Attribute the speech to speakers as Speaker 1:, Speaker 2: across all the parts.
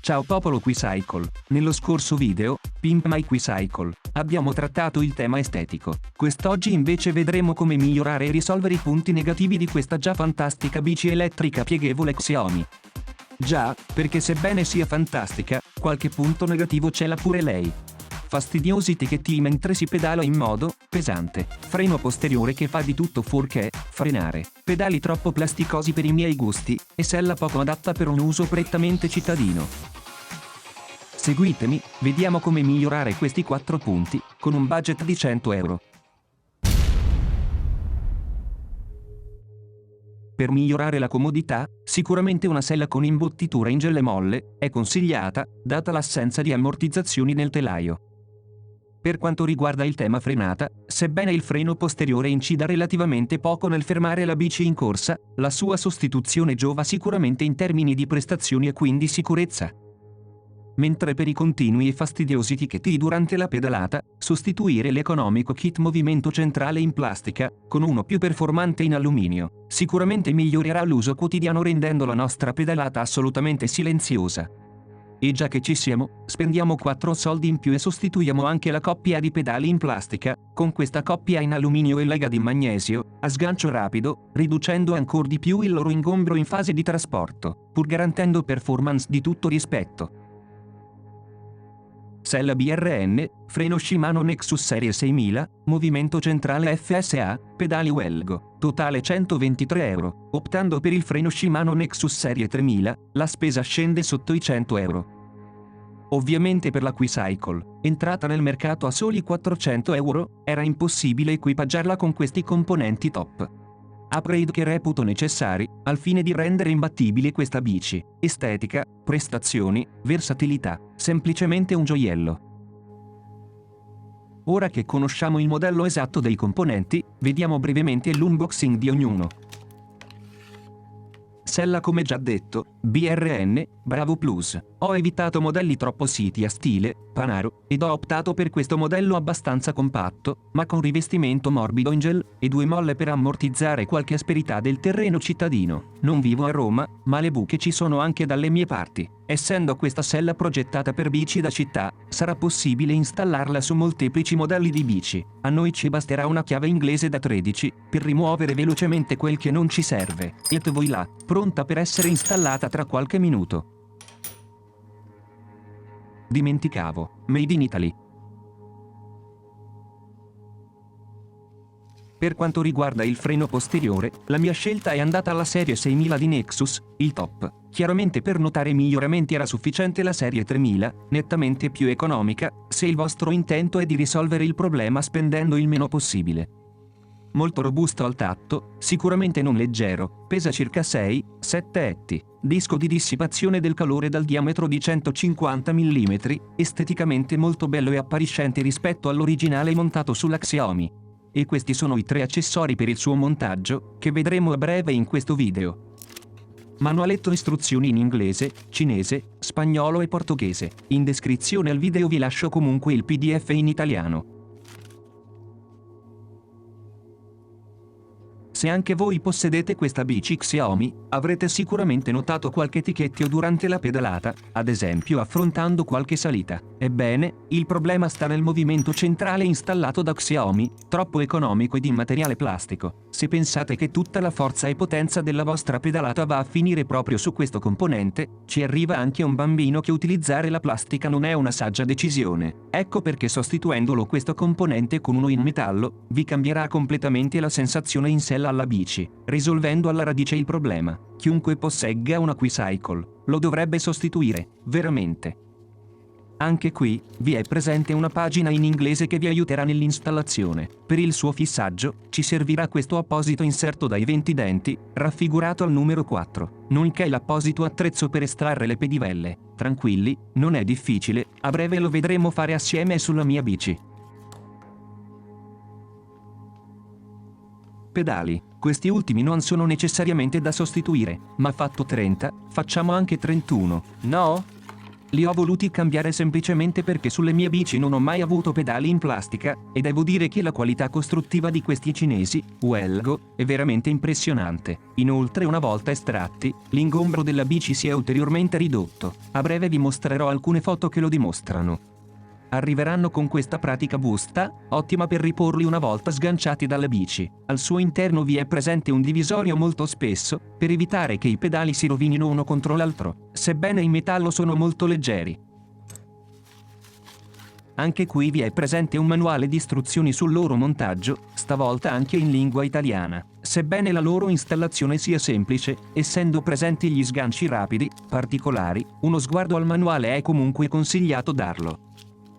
Speaker 1: Ciao popolo Quicycle, nello scorso video, Pimp My Quicycle, abbiamo trattato il tema estetico. Quest'oggi invece vedremo come migliorare e risolvere i punti negativi di questa già fantastica bici elettrica pieghevole Xiaomi. Già, perché sebbene sia fantastica, qualche punto negativo ce l'ha pure lei. Fastidiosi ticchetti mentre si pedala in modo pesante, freno posteriore che fa di tutto fuorché frenare, pedali troppo plasticosi per i miei gusti, e sella poco adatta per un uso prettamente cittadino. Seguitemi, vediamo come migliorare questi 4 punti, con un budget di 100 euro. Per migliorare la comodità, sicuramente una sella con imbottitura in gelle molle è consigliata, data l'assenza di ammortizzazioni nel telaio. Per quanto riguarda il tema frenata, sebbene il freno posteriore incida relativamente poco nel fermare la bici in corsa, la sua sostituzione giova sicuramente in termini di prestazioni e quindi sicurezza. Mentre per i continui e fastidiosi ticchetti durante la pedalata, sostituire l'economico kit movimento centrale in plastica, con uno più performante in alluminio, sicuramente migliorerà l'uso quotidiano rendendo la nostra pedalata assolutamente silenziosa. E già che ci siamo, spendiamo 4 soldi in più e sostituiamo anche la coppia di pedali in plastica, con questa coppia in alluminio e lega di magnesio, a sgancio rapido, riducendo ancor di più il loro ingombro in fase di trasporto, pur garantendo performance di tutto rispetto. Sella BRN, freno Shimano Nexus Serie 6000, movimento centrale FSA, pedali Welgo, totale 123 euro, optando per il freno Shimano Nexus Serie 3000, la spesa scende sotto i 100 euro. Ovviamente per la Quicycle, entrata nel mercato a soli 400 euro, era impossibile equipaggiarla con questi componenti top. Upgrade che reputo necessari, al fine di rendere imbattibile questa bici, estetica, prestazioni, versatilità, semplicemente un gioiello. Ora che conosciamo il modello esatto dei componenti, vediamo brevemente l'unboxing di ognuno. Sella come già detto, BRN, Bravo Plus. Ho evitato modelli troppo siti a stile, Panaro, ed ho optato per questo modello abbastanza compatto, ma con rivestimento morbido in gel, e 2 molle per ammortizzare qualche asperità del terreno cittadino. Non vivo a Roma, ma le buche ci sono anche dalle mie parti. Essendo questa sella progettata per bici da città, sarà possibile installarla su molteplici modelli di bici. A noi ci basterà una chiave inglese da 13, per rimuovere velocemente quel che non ci serve. Et voilà, pronta per essere installata tra qualche minuto. Dimenticavo, Made in Italy. Per quanto riguarda il freno posteriore, la mia scelta è andata alla serie 6000 di Nexus, il top. Chiaramente per notare miglioramenti era sufficiente la serie 3000, nettamente più economica, se il vostro intento è di risolvere il problema spendendo il meno possibile. Molto robusto al tatto, sicuramente non leggero, pesa circa 6-7 etti, disco di dissipazione del calore dal diametro di 150 mm, esteticamente molto bello e appariscente rispetto all'originale montato sulla Xiaomi. E questi sono i 3 accessori per il suo montaggio, che vedremo a breve in questo video. Manualetto istruzioni in inglese, cinese, spagnolo e portoghese. In descrizione al video vi lascio comunque il PDF in italiano. Se anche voi possedete questa bici Xiaomi, avrete sicuramente notato qualche ticchettio durante la pedalata, ad esempio affrontando qualche salita. Ebbene, il problema sta nel movimento centrale installato da Xiaomi, troppo economico ed in materiale plastico. Se pensate che tutta la forza e potenza della vostra pedalata va a finire proprio su questo componente, ci arriva anche un bambino che utilizzare la plastica non è una saggia decisione. Ecco perché sostituendolo questo componente con uno in metallo, vi cambierà completamente la sensazione in sella alla bici, risolvendo alla radice il problema. Chiunque possegga una Quicycle, lo dovrebbe sostituire, veramente. Anche qui, vi è presente una pagina in inglese che vi aiuterà nell'installazione. Per il suo fissaggio, ci servirà questo apposito inserto dai 20 denti, raffigurato al numero 4, nonché l'apposito attrezzo per estrarre le pedivelle. Tranquilli, non è difficile, a breve lo vedremo fare assieme sulla mia bici. Pedali. Questi ultimi non sono necessariamente da sostituire, ma fatto 30, facciamo anche 31, no? Li ho voluti cambiare semplicemente perché sulle mie bici non ho mai avuto pedali in plastica, e devo dire che la qualità costruttiva di questi cinesi, Uelgo, è veramente impressionante. Inoltre, una volta estratti, l'ingombro della bici si è ulteriormente ridotto. A breve vi mostrerò alcune foto che lo dimostrano. Arriveranno con questa pratica busta, ottima per riporli una volta sganciati dalla bici. Al suo interno vi è presente un divisorio molto spesso, per evitare che i pedali si rovinino uno contro l'altro, sebbene in metallo sono molto leggeri. Anche qui vi è presente un manuale di istruzioni sul loro montaggio, stavolta anche in lingua italiana. Sebbene la loro installazione sia semplice, essendo presenti gli sganci rapidi, particolari, uno sguardo al manuale è comunque consigliato darlo.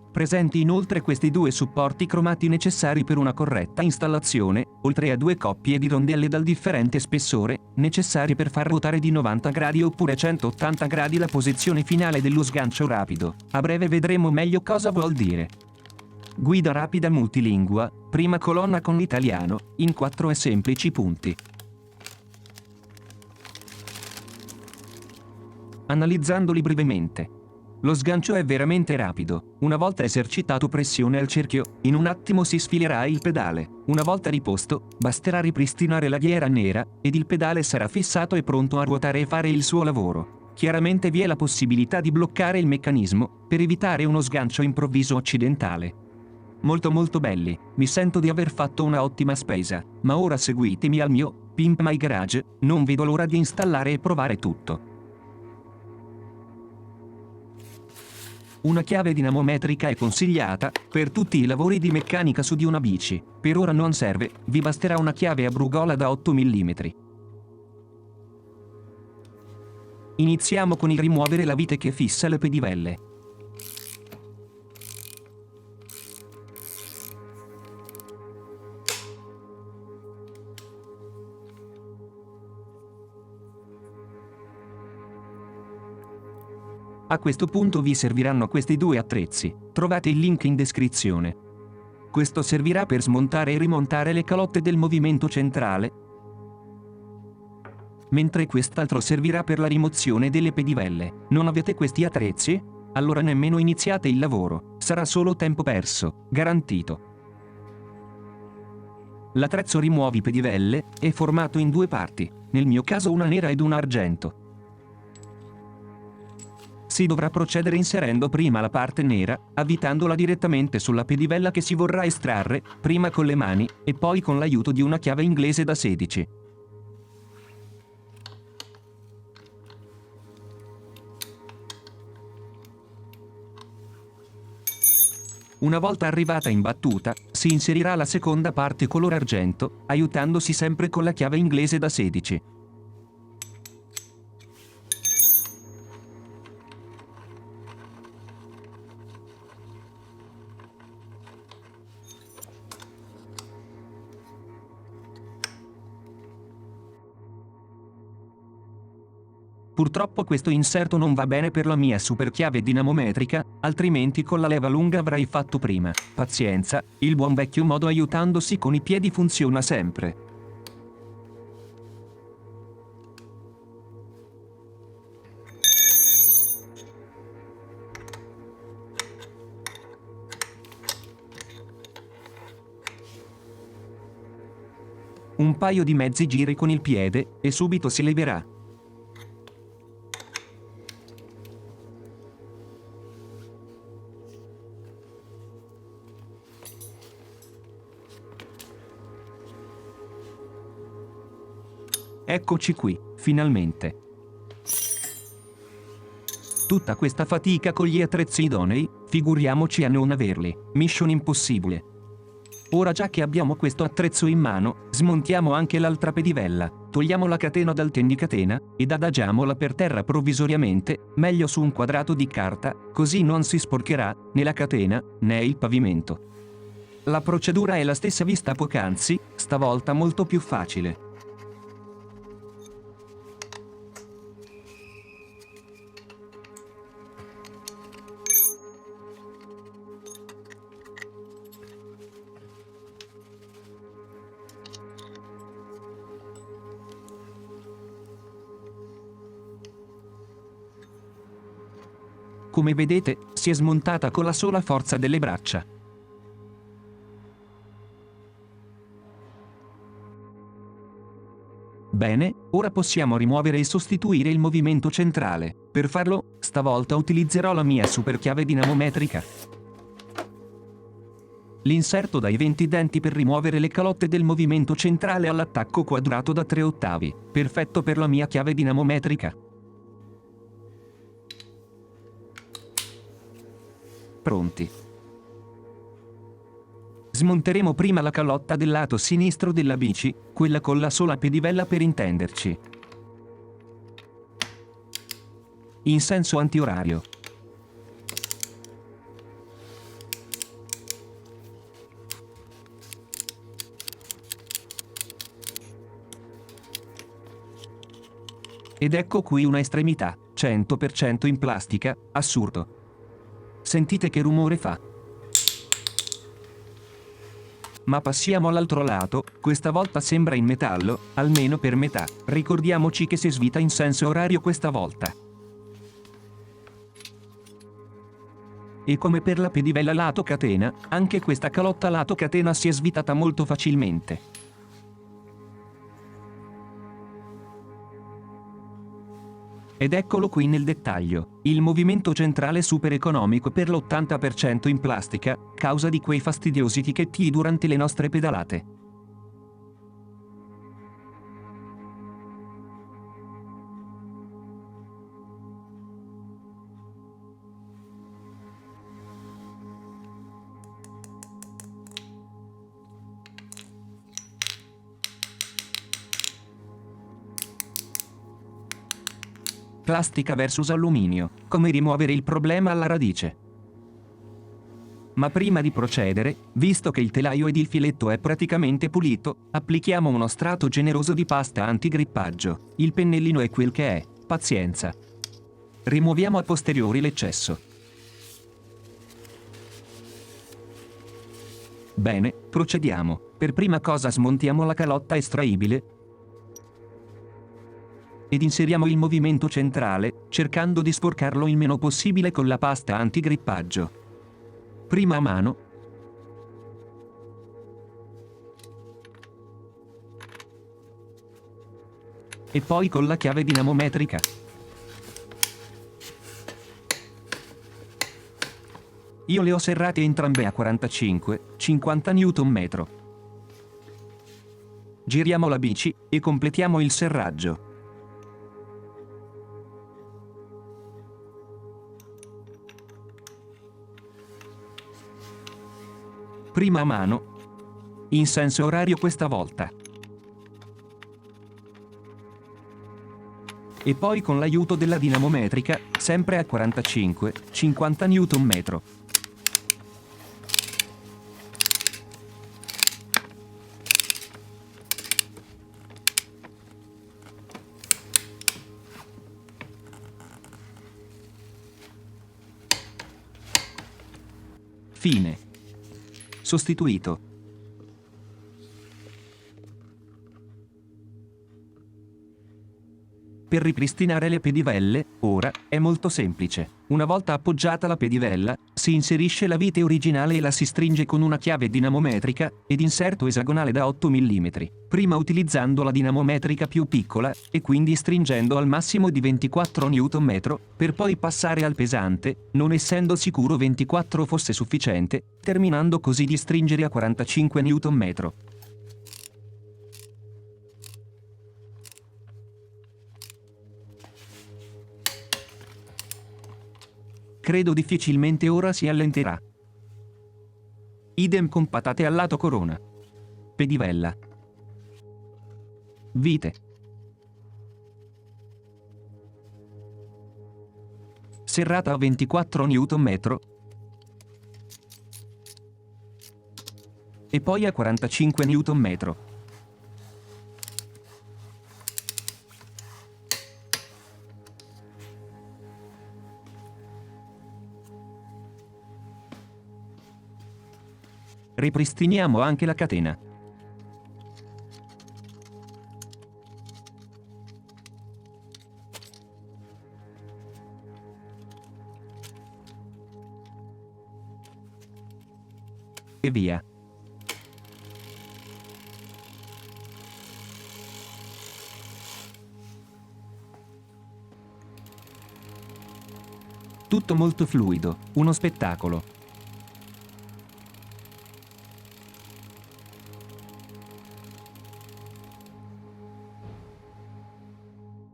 Speaker 1: Presenti inoltre questi due supporti cromati necessari per una corretta installazione, oltre a due coppie di rondelle dal differente spessore, necessari per far ruotare di 90 gradi oppure 180 gradi la posizione finale dello sgancio rapido. A breve vedremo meglio cosa vuol dire. Guida rapida multilingua, prima colonna con l'italiano, in 4 e semplici punti. Analizzandoli brevemente. Lo sgancio è veramente rapido. Una volta esercitato pressione al cerchio, in un attimo si sfilerà il pedale. Una volta riposto, basterà ripristinare la ghiera nera, ed il pedale sarà fissato e pronto a ruotare e fare il suo lavoro. Chiaramente vi è la possibilità di bloccare il meccanismo, per evitare uno sgancio improvviso accidentale. Molto belli, mi sento di aver fatto una ottima spesa, ma ora seguitemi al mio Pimp My Garage, non vedo l'ora di installare e provare tutto. Una chiave dinamometrica è consigliata per tutti i lavori di meccanica su di una bici. Per ora non serve, vi basterà una chiave a brugola da 8 mm. Iniziamo con il rimuovere la vite che fissa le pedivelle. A questo punto vi serviranno questi due attrezzi, trovate il link in descrizione. Questo servirà per smontare e rimontare le calotte del movimento centrale, mentre quest'altro servirà per la rimozione delle pedivelle. Non avete questi attrezzi? Allora nemmeno iniziate il lavoro, sarà solo tempo perso, garantito. L'attrezzo rimuovi pedivelle è formato in due parti, nel mio caso una nera ed una argento. Si dovrà procedere inserendo prima la parte nera, avvitandola direttamente sulla pedivella che si vorrà estrarre, prima con le mani, e poi con l'aiuto di una chiave inglese da 16. Una volta arrivata in battuta, si inserirà la seconda parte color argento, aiutandosi sempre con la chiave inglese da 16. Purtroppo questo inserto non va bene per la mia super chiave dinamometrica, altrimenti con la leva lunga avrei fatto prima. Pazienza, il buon vecchio modo aiutandosi con i piedi funziona sempre. Un paio di mezzi giri con il piede, e subito si leverà. Eccoci qui, finalmente. Tutta questa fatica con gli attrezzi idonei, figuriamoci a non averli. Mission impossibile. Ora già che abbiamo questo attrezzo in mano, smontiamo anche l'altra pedivella, togliamo la catena dal tendicatena, ed adagiamola per terra provvisoriamente, meglio su un quadrato di carta, così non si sporcherà, né la catena, né il pavimento. La procedura è la stessa vista poc'anzi, stavolta molto più facile. Come vedete, si è smontata con la sola forza delle braccia. Bene, ora possiamo rimuovere e sostituire il movimento centrale. Per farlo, stavolta utilizzerò la mia super chiave dinamometrica. L'inserto dai 20 denti per rimuovere le calotte del movimento centrale all'attacco quadrato da 3 ottavi, perfetto per la mia chiave dinamometrica. Pronti. Smonteremo prima la calotta del lato sinistro della bici, quella con la sola pedivella per intenderci. In senso antiorario. Ed ecco qui una estremità, 100% in plastica, assurdo. Sentite che rumore fa? Ma passiamo all'altro lato, questa volta sembra in metallo, almeno per metà. Ricordiamoci che si svita in senso orario questa volta. E come per la pedivella lato catena, anche questa calotta lato catena si è svitata molto facilmente. Ed eccolo qui nel dettaglio, il movimento centrale super economico per l'80% in plastica, causa di quei fastidiosi ticchetti durante le nostre pedalate. Plastica versus alluminio, come rimuovere il problema alla radice. Ma prima di procedere, visto che il telaio ed il filetto è praticamente pulito, applichiamo uno strato generoso di pasta antigrippaggio. Il pennellino è quel che è, pazienza. Rimuoviamo a posteriori l'eccesso. Bene, procediamo. Per prima cosa smontiamo la calotta estraibile ed inseriamo il movimento centrale, cercando di sporcarlo il meno possibile con la pasta antigrippaggio. Prima a mano. E poi con la chiave dinamometrica. Io le ho serrate entrambe a 45-50 Nm. Giriamo la bici e completiamo il serraggio. Prima a mano. In senso orario questa volta. E poi con l'aiuto della dinamometrica, sempre a 45-50 Nm. Fine. Sostituito. Per ripristinare le pedivelle, ora, è molto semplice. Una volta appoggiata la pedivella, si inserisce la vite originale e la si stringe con una chiave dinamometrica ed inserto esagonale da 8 mm, prima utilizzando la dinamometrica più piccola e quindi stringendo al massimo di 24 Nm, per poi passare al pesante, non essendo sicuro 24 fosse sufficiente, terminando così di stringere a 45 Nm. Credo difficilmente ora si allenterà. Idem con patate al lato corona. Pedivella. Vite. Serrata a 24 Nm. E poi a 45 Nm. Ripristiniamo anche la catena. e via. Tutto molto fluido, uno spettacolo.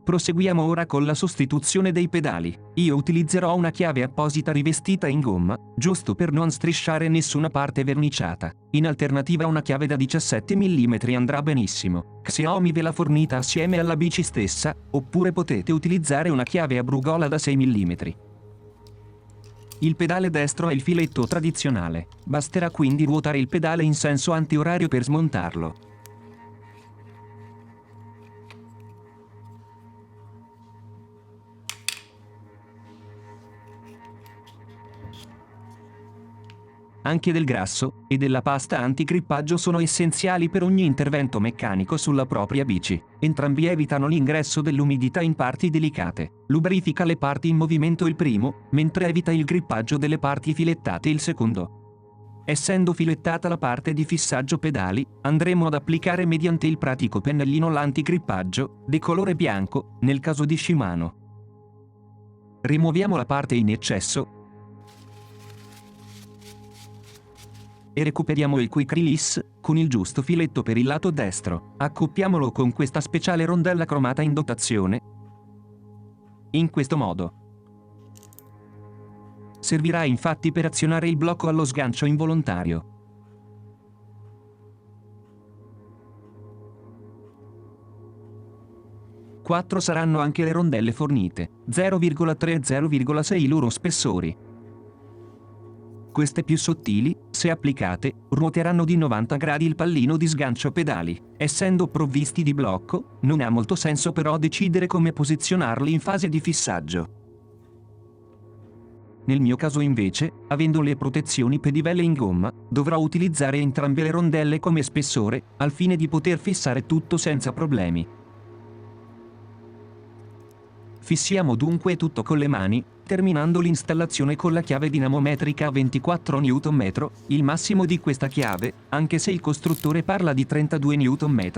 Speaker 1: Proseguiamo ora con la sostituzione dei pedali. Io utilizzerò una chiave apposita rivestita in gomma, giusto per non strisciare nessuna parte verniciata. In alternativa una chiave da 17 mm andrà benissimo. Xiaomi ve l'ha fornita assieme alla bici stessa, oppure potete utilizzare una chiave a brugola da 6 mm. Il pedale destro è il filetto tradizionale, basterà quindi ruotare il pedale in senso antiorario per smontarlo. Anche del grasso e della pasta antigrippaggio sono essenziali per ogni intervento meccanico sulla propria bici. Entrambi evitano l'ingresso dell'umidità in parti delicate. Lubrifica le parti in movimento il primo, mentre evita il grippaggio delle parti filettate il secondo. Essendo filettata la parte di fissaggio pedali, andremo ad applicare mediante il pratico pennellino l'antigrippaggio, di colore bianco, nel caso di Shimano. Rimuoviamo la parte in eccesso e recuperiamo il quick release con il giusto filetto per il lato destro. Accoppiamolo con questa speciale rondella cromata in dotazione. In questo modo. Servirà infatti per azionare il blocco allo sgancio involontario. Quattro saranno anche le rondelle fornite, 0,3 e 0,6 loro spessori. Queste più sottili, se applicate, ruoteranno di 90 gradi il pallino di sgancio pedali. Essendo provvisti di blocco, non ha molto senso però decidere come posizionarli in fase di fissaggio. Nel mio caso invece, avendo le protezioni pedivelle in gomma, dovrò utilizzare entrambe le rondelle come spessore, al fine di poter fissare tutto senza problemi. Fissiamo dunque tutto con le mani, terminando l'installazione con la chiave dinamometrica a 24 Nm, il massimo di questa chiave, anche se il costruttore parla di 32 Nm.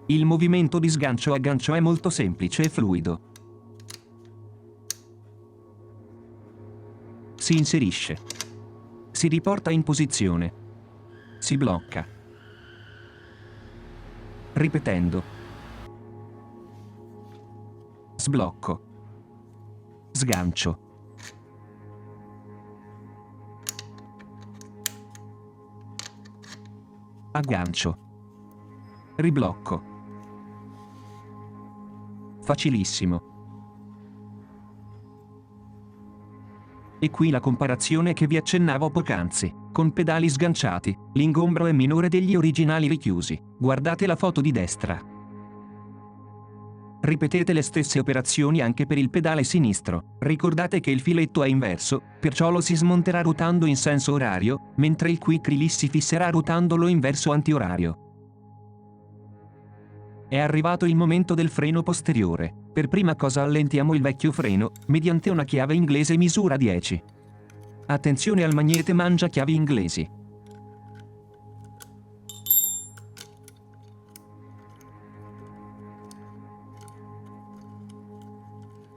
Speaker 1: Il movimento di sgancio a gancio è molto semplice e fluido. Si inserisce. Si riporta in posizione. Si blocca. Ripetendo. Sblocco. Sgancio. Aggancio. Riblocco. Facilissimo. E qui la comparazione che vi accennavo poc'anzi. Con pedali sganciati, l'ingombro è minore degli originali richiusi. Guardate la foto di destra. Ripetete le stesse operazioni anche per il pedale sinistro. Ricordate che il filetto è inverso, perciò lo si smonterà ruotando in senso orario, mentre il quick release si fisserà ruotandolo in verso antiorario. È arrivato il momento del freno posteriore. Per prima cosa allentiamo il vecchio freno, mediante una chiave inglese misura 10. Attenzione al magnete mangiachiavi inglesi.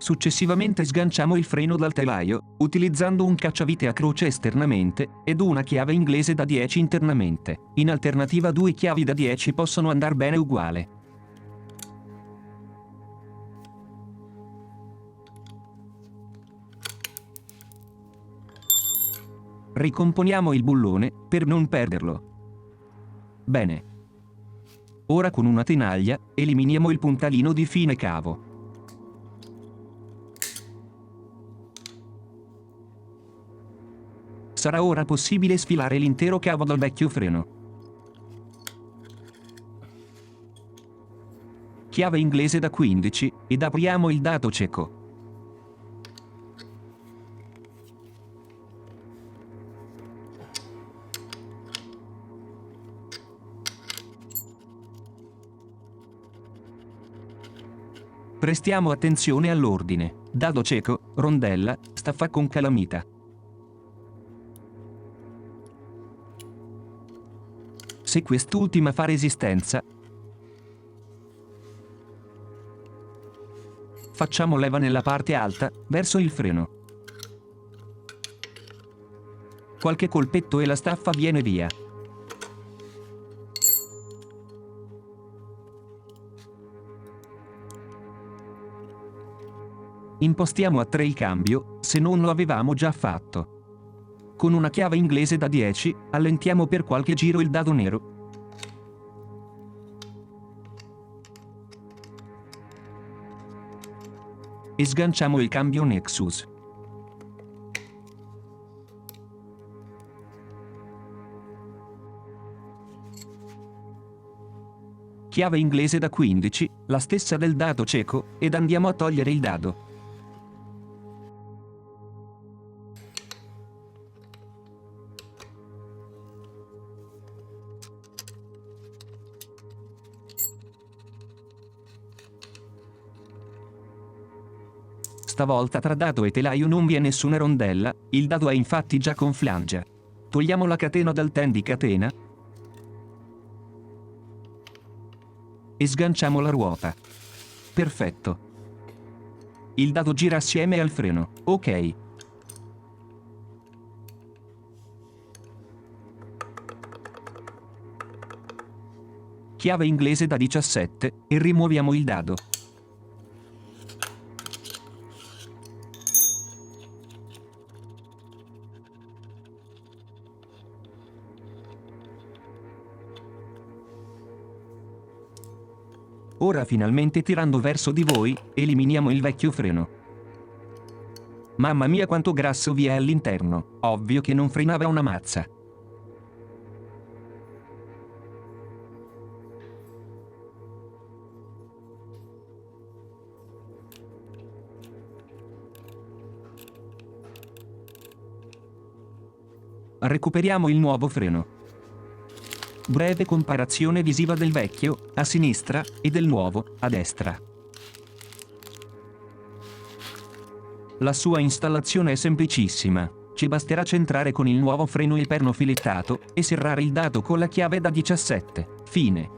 Speaker 1: Successivamente sganciamo il freno dal telaio, utilizzando un cacciavite a croce esternamente, ed una chiave inglese da 10 internamente. In alternativa 2 chiavi da 10 possono andar bene uguale. Ricomponiamo il bullone, per non perderlo. Bene. Ora con una tenaglia, eliminiamo il puntalino di fine cavo. Sarà ora possibile sfilare l'intero cavo dal vecchio freno. Chiave inglese da 15, ed apriamo il dato cieco. Prestiamo attenzione all'ordine. Dado cieco, rondella, staffa con calamita. Se quest'ultima fa resistenza, facciamo leva nella parte alta, verso il freno. Qualche colpetto e la staffa viene via. Impostiamo a 3 il cambio, se non lo avevamo già fatto. Con una chiave inglese da 10, allentiamo per qualche giro il dado nero. E sganciamo il cambio Nexus. Chiave inglese da 15, la stessa del dado cieco, ed andiamo a togliere il dado. Stavolta tra dado e telaio non vi è nessuna rondella, il dado è infatti già con flangia. Togliamo la catena dal ten di catena e sganciamo la ruota. Perfetto. Il dado gira assieme al freno, ok. Chiave inglese da 17 e rimuoviamo il dado. Ora finalmente tirando verso di voi, eliminiamo il vecchio freno. Mamma mia quanto grasso vi è all'interno, ovvio che non frenava una mazza. Recuperiamo il nuovo freno. Breve comparazione visiva del vecchio, a sinistra, e del nuovo, a destra. La sua installazione è semplicissima, ci basterà centrare con il nuovo freno il perno filettato, e serrare il dado con la chiave da 17, fine.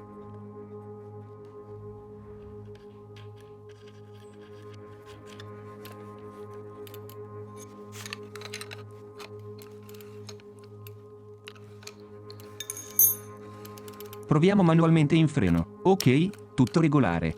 Speaker 1: Proviamo manualmente in freno, ok, tutto regolare.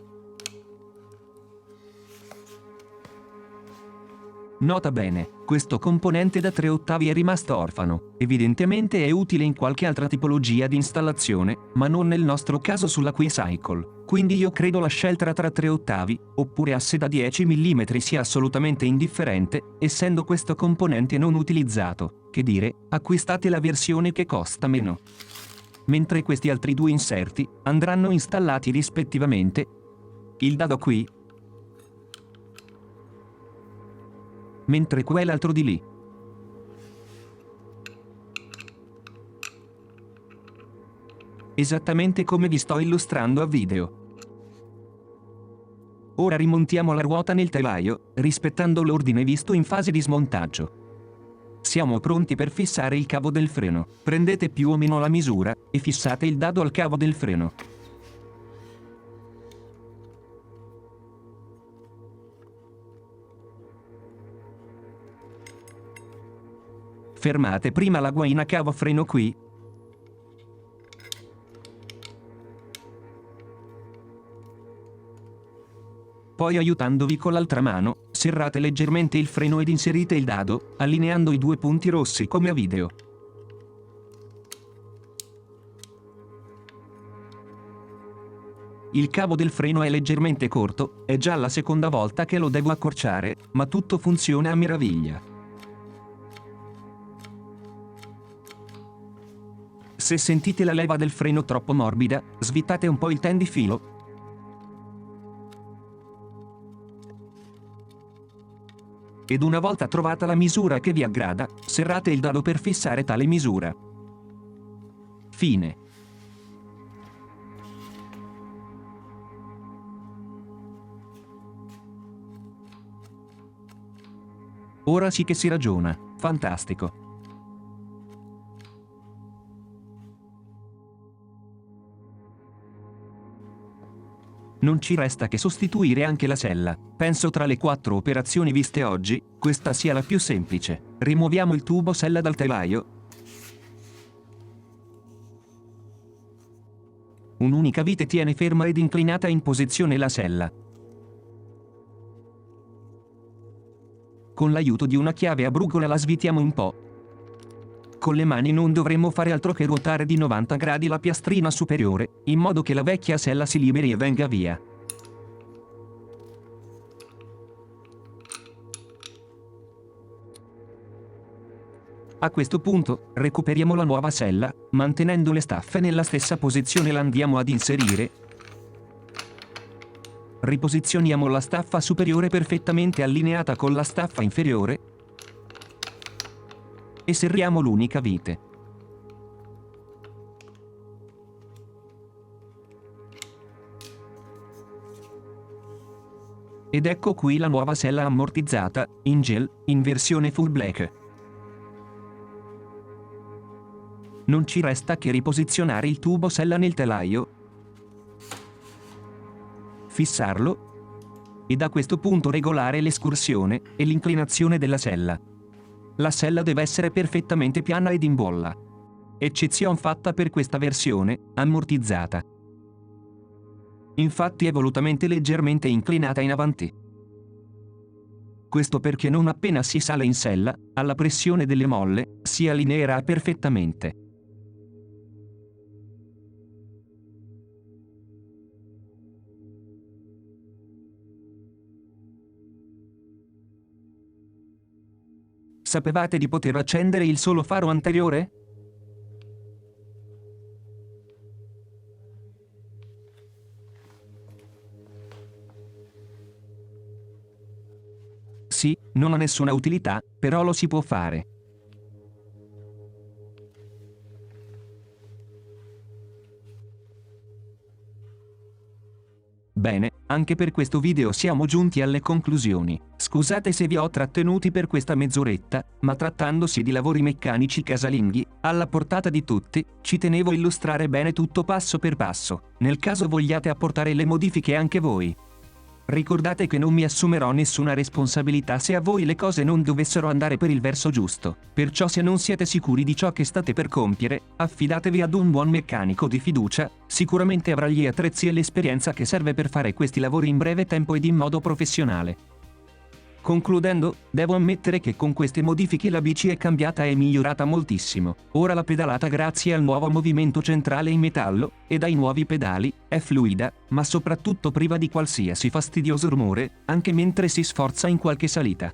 Speaker 1: Nota bene, questo componente da 3 ottavi è rimasto orfano, evidentemente è utile in qualche altra tipologia di installazione, ma non nel nostro caso sulla Q-Cycle, quindi io credo la scelta tra 3 ottavi, oppure asse da 10 mm sia assolutamente indifferente, essendo questo componente non utilizzato, che dire, acquistate la versione che costa meno. Mentre questi altri 2 inserti andranno installati rispettivamente il dado qui, mentre quell'altro di lì. Esattamente come vi sto illustrando a video. Ora rimontiamo la ruota nel telaio, rispettando l'ordine visto in fase di smontaggio. Siamo pronti per fissare il cavo del freno. Prendete più o meno la misura e fissate il dado al cavo del freno. Fermate prima la guaina cavo freno qui. Poi aiutandovi con l'altra mano, serrate leggermente il freno ed inserite il dado, allineando i 2 punti rossi come a video. Il cavo del freno è leggermente corto, è già la seconda volta che lo devo accorciare, ma tutto funziona a meraviglia. Se sentite la leva del freno troppo morbida, svittate un po' il ten di filo. Ed una volta trovata la misura che vi aggrada, serrate il dado per fissare tale misura. Fine. Ora sì che si ragiona, fantastico. Non ci resta che sostituire anche la sella. Penso tra le 4 operazioni viste oggi, questa sia la più semplice. Rimuoviamo il tubo sella dal telaio. Un'unica vite tiene ferma ed inclinata in posizione la sella. Con l'aiuto di una chiave a brugola la svitiamo un po'. Con le mani non dovremmo fare altro che ruotare di 90 gradi la piastrina superiore, in modo che la vecchia sella si liberi e venga via. A questo punto, recuperiamo la nuova sella, mantenendo le staffe nella stessa posizione la andiamo ad inserire. Riposizioniamo la staffa superiore perfettamente allineata con la staffa inferiore e serriamo l'unica vite. Ed ecco qui la nuova sella ammortizzata, in gel, in versione full black. Non ci resta che riposizionare il tubo sella nel telaio, fissarlo e da questo punto regolare l'escursione e l'inclinazione della sella. La sella deve essere perfettamente piana ed in bolla. Eccezione fatta per questa versione, ammortizzata. Infatti è volutamente leggermente inclinata in avanti. Questo perché non appena si sale in sella, alla pressione delle molle, si allineerà perfettamente. Sapevate di poter accendere il solo faro anteriore? Sì, non ha nessuna utilità, però lo si può fare. Bene, anche per questo video siamo giunti alle conclusioni. Scusate se vi ho trattenuti per questa mezz'oretta, ma trattandosi di lavori meccanici casalinghi, alla portata di tutti, ci tenevo a illustrare bene tutto passo per passo, nel caso vogliate apportare le modifiche anche voi. Ricordate che non mi assumerò nessuna responsabilità se a voi le cose non dovessero andare per il verso giusto, perciò se non siete sicuri di ciò che state per compiere, affidatevi ad un buon meccanico di fiducia, sicuramente avrà gli attrezzi e l'esperienza che serve per fare questi lavori in breve tempo ed in modo professionale. Concludendo, devo ammettere che con queste modifiche la bici è cambiata e migliorata moltissimo. Ora la pedalata grazie al nuovo movimento centrale in metallo, ed ai nuovi pedali, è fluida, ma soprattutto priva di qualsiasi fastidioso rumore, anche mentre si sforza in qualche salita.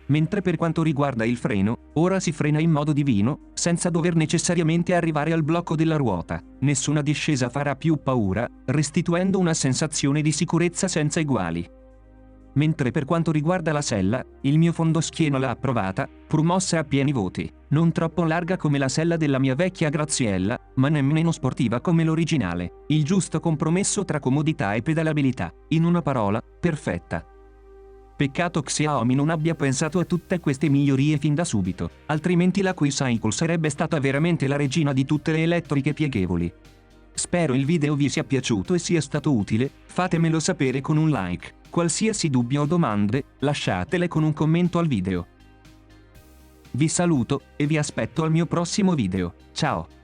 Speaker 1: Mentre per quanto riguarda il freno, ora si frena in modo divino, senza dover necessariamente arrivare al blocco della ruota. Nessuna discesa farà più paura, restituendo una sensazione di sicurezza senza eguali. Mentre per quanto riguarda la sella, il mio fondoschiena l'ha approvata, promossa a pieni voti. Non troppo larga come la sella della mia vecchia Graziella, ma nemmeno sportiva come l'originale. Il giusto compromesso tra comodità e pedalabilità. In una parola, perfetta. Peccato Xiaomi non abbia pensato a tutte queste migliorie fin da subito, altrimenti la Q-Cycle sarebbe stata veramente la regina di tutte le elettriche pieghevoli. Spero il video vi sia piaciuto e sia stato utile, fatemelo sapere con un like. Qualsiasi dubbio o domande, lasciatele con un commento al video. Vi saluto, e vi aspetto al mio prossimo video. Ciao!